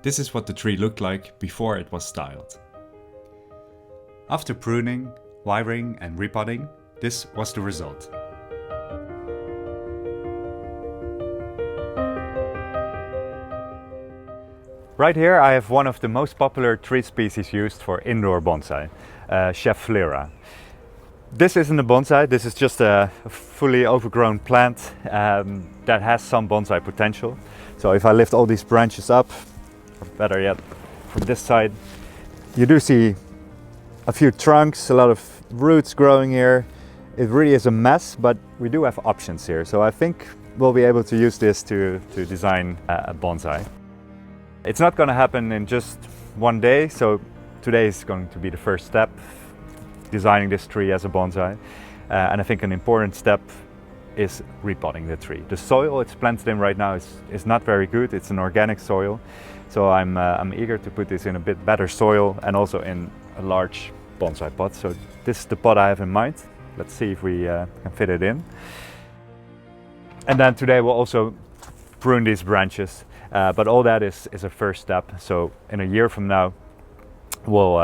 This is what the tree looked like before it was styled. After pruning, wiring and repotting, this was the result. Right here I have one of the most popular tree species used for indoor bonsai, Schefflera. This isn't a bonsai, this is just a fully overgrown plant that has some bonsai potential. So if I lift all these branches up, or better yet, from this side, you do see a few trunks, a lot of roots growing here. It really is a mess, but we do have options here. So I think we'll be able to use this to design a bonsai. It's not going to happen in just one day, so today is going to be the first step, designing this tree as a bonsai. And I think an important step is repotting the tree. The soil it's planted in right now is not very good. It's an organic soil, so I'm eager to put this in a bit better soil and also in a large bonsai pot. So this is the pot I have in mind. Let's see if we can fit it in. And then today we'll also prune these branches. But all that is a first step. So in a year from now, we'll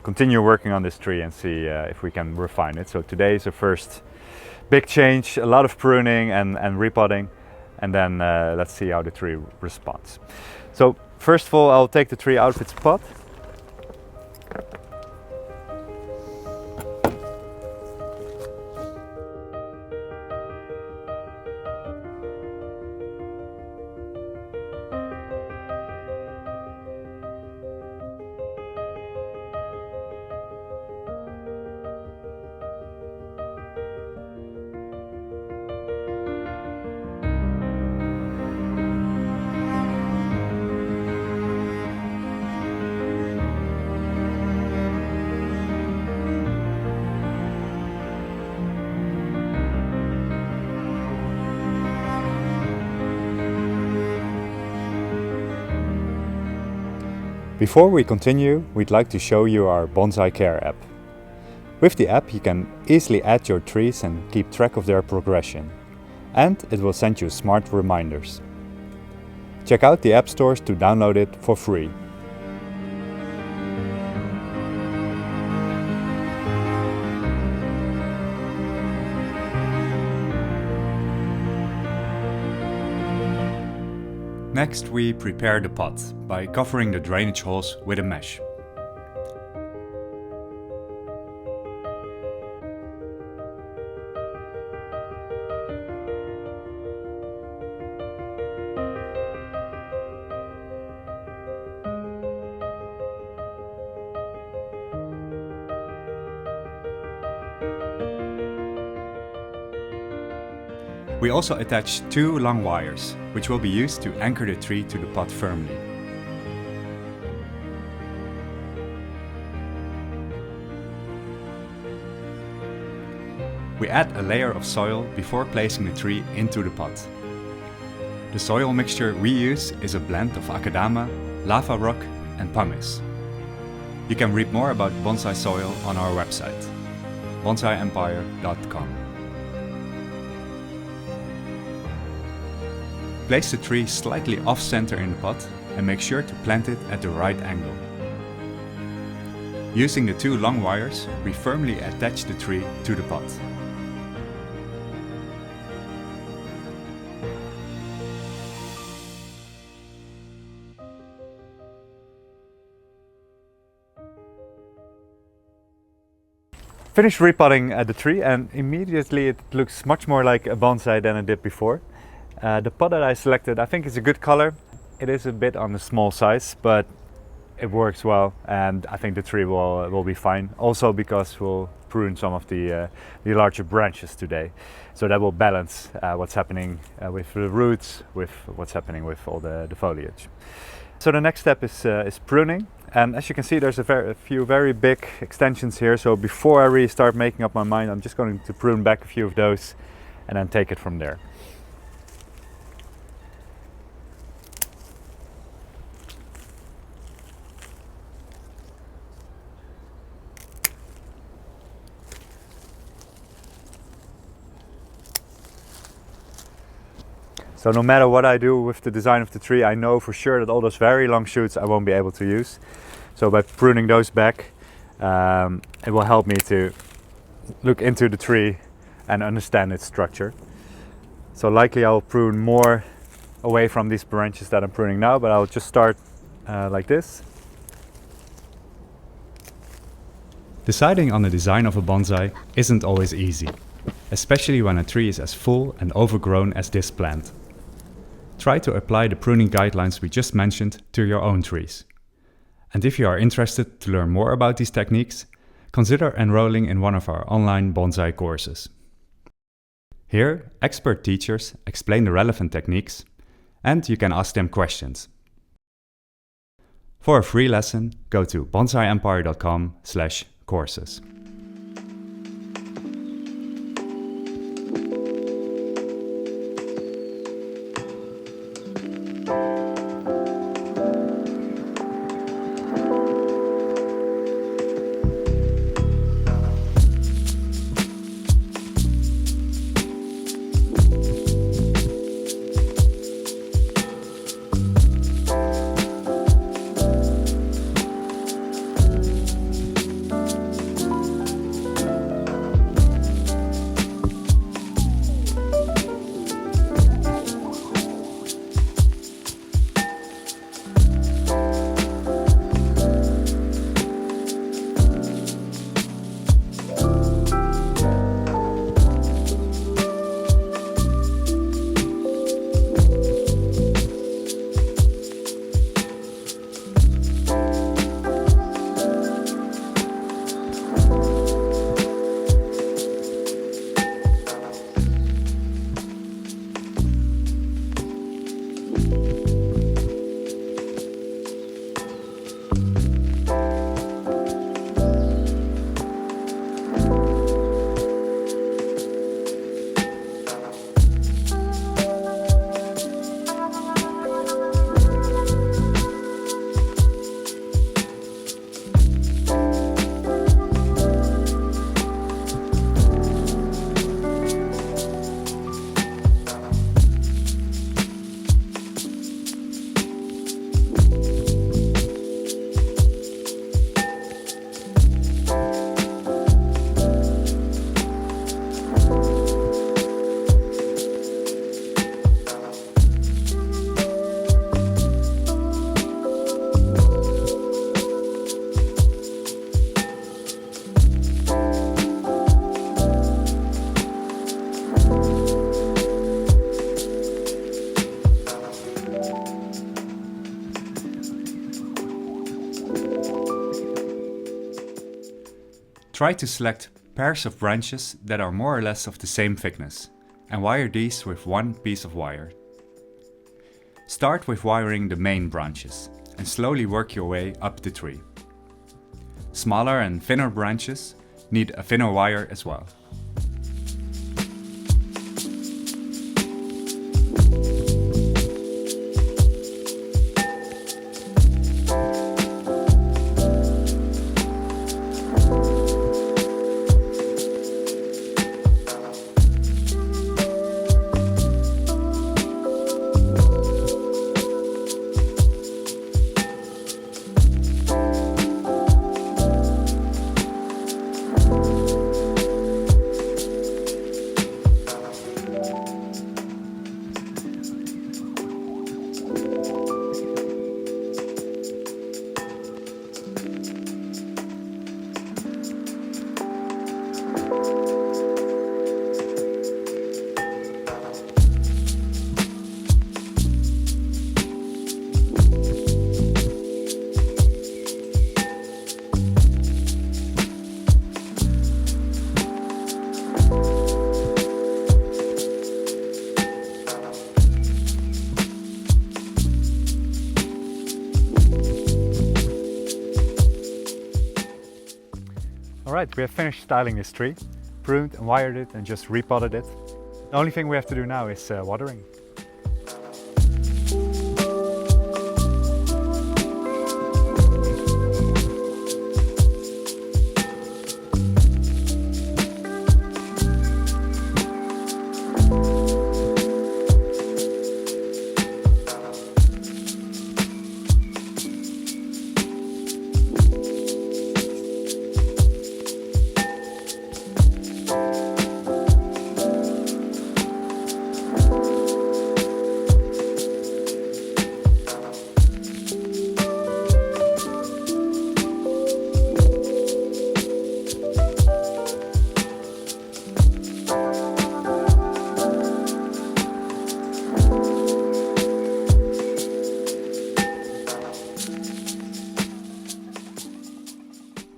continue working on this tree and see if we can refine it. So today is the first big change, a lot of pruning and repotting, and then let's see how the tree responds. So first of all, I'll take the tree out of its pot. Before we continue, we'd like to show you our Bonsai Care app. With the app you can easily add your trees and keep track of their progression. And it will send you smart reminders. Check out the app stores to download it for free. Next, we prepare the pot by covering the drainage holes with a mesh. We also attach two long wires, which will be used to anchor the tree to the pot firmly. We add a layer of soil before placing the tree into the pot. The soil mixture we use is a blend of akadama, lava rock and pumice. You can read more about bonsai soil on our website, bonsaiempire.com. Place the tree slightly off-center in the pot and make sure to plant it at the right angle. Using the two long wires, we firmly attach the tree to the pot. Finished repotting the tree and immediately it looks much more like a bonsai than it did before. The pot that I selected I think is a good color. It is a bit on the small size, but it works well and I think the tree will be fine. Also because we'll prune some of the larger branches today. So that will balance what's happening with the roots, with what's happening with all the foliage. So the next step is pruning. And as you can see, there's a few very big extensions here. So before I really start making up my mind, I'm just going to prune back a few of those and then take it from there. So no matter what I do with the design of the tree, I know for sure that all those very long shoots I won't be able to use. So by pruning those back, it will help me to look into the tree and understand its structure. So likely I'll prune more away from these branches that I'm pruning now, but I'll just start like this. Deciding on the design of a bonsai isn't always easy, especially when a tree is as full and overgrown as this plant. Try to apply the pruning guidelines we just mentioned to your own trees. And if you are interested to learn more about these techniques, consider enrolling in one of our online bonsai courses. Here, expert teachers explain the relevant techniques, and you can ask them questions. For a free lesson, go to bonsaiempire.com/courses. Try to select pairs of branches that are more or less of the same thickness and wire these with one piece of wire. Start with wiring the main branches and slowly work your way up the tree. Smaller and thinner branches need a thinner wire as well. Alright, we have finished styling this tree, pruned and wired it and just repotted it. The only thing we have to do now is watering.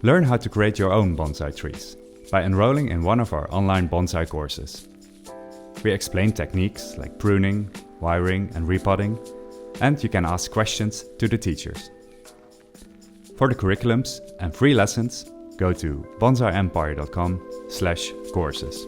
Learn how to create your own bonsai trees by enrolling in one of our online bonsai courses. We explain techniques like pruning, wiring and repotting, and you can ask questions to the teachers. For the curriculums and free lessons, go to bonsaiempire.com/courses.